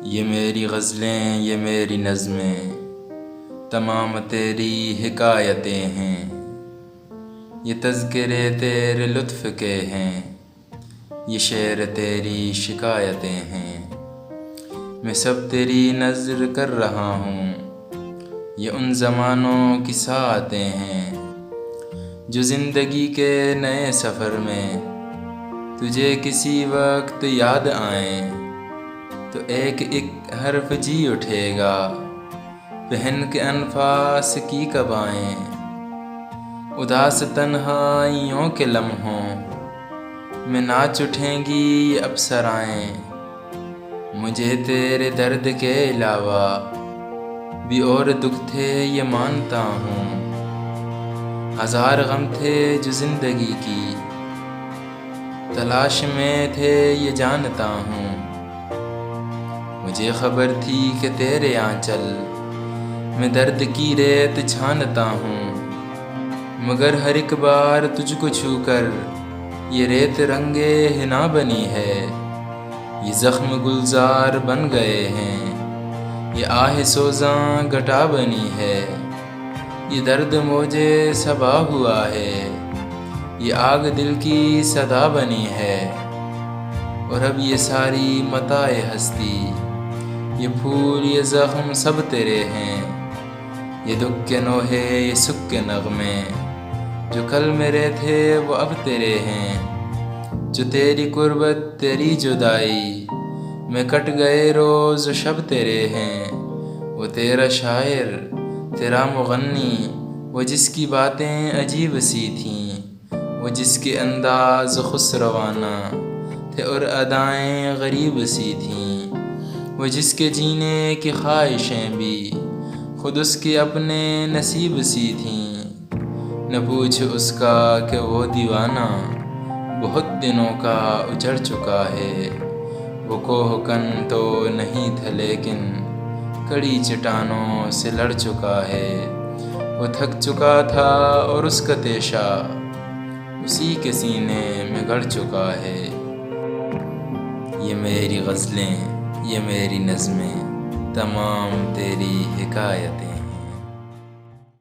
یہ میری غزلیں، یہ میری نظمیں، تمام تیری حکایتیں ہیں۔ یہ تذکرے تیرے لطف کے ہیں، یہ شعر تیری شکایتیں ہیں۔ میں سب تیری نظر کر رہا ہوں، یہ ان زمانوں کی ساعتیں ہیں جو زندگی کے نئے سفر میں تجھے کسی وقت یاد آئیں تو ایک ایک حرف جی اٹھے گا، پہن کے انفاس کی قبائیں۔ اداس تنہائیوں کے لمحوں میں ناچ اٹھیں گی یہ ابصرائیں۔ مجھے تیرے درد کے علاوہ بھی اور دکھ تھے یہ مانتا ہوں، ہزار غم تھے جو زندگی کی تلاش میں تھے یہ جانتا ہوں۔ مجھے خبر تھی کہ تیرے آنچل میں درد کی ریت چھانتا ہوں، مگر ہر ایک بار تجھ کو چھو کر یہ ریت رنگے حنا بنی ہے۔ یہ زخم گلزار بن گئے ہیں، یہ آہ سوزاں گٹا بنی ہے۔ یہ درد موجے صبا ہوا ہے، یہ آگ دل کی صدا بنی ہے۔ اور اب یہ ساری متاع ہستی، یہ پھول یہ زخم سب تیرے ہیں۔ یہ دکھ کے نوحے یہ سکھ کے نغمے جو کل میرے تھے وہ اب تیرے ہیں۔ جو تیری قربت تیری جدائی میں کٹ گئے روز و شب تیرے ہیں۔ وہ تیرا شاعر تیرا مغنی، وہ جس کی باتیں عجیب سی تھیں، وہ جس کے انداز خسروانہ تھے اور ادائیں غریب سی تھیں، وہ جس کے جینے کی خواہشیں بھی خود اس کے اپنے نصیب سی تھیں۔ نہ پوچھ اس کا کہ وہ دیوانہ بہت دنوں کا اجڑ چکا ہے۔ وہ کوہ کن تو نہیں تھا لیکن کڑی چٹانوں سے لڑ چکا ہے۔ وہ تھک چکا تھا اور اس کا تیشہ اسی کے سینے میں گڑ چکا ہے۔ یہ میری غزلیں، یہ میری نظمیں، تمام تیری حکایتیں۔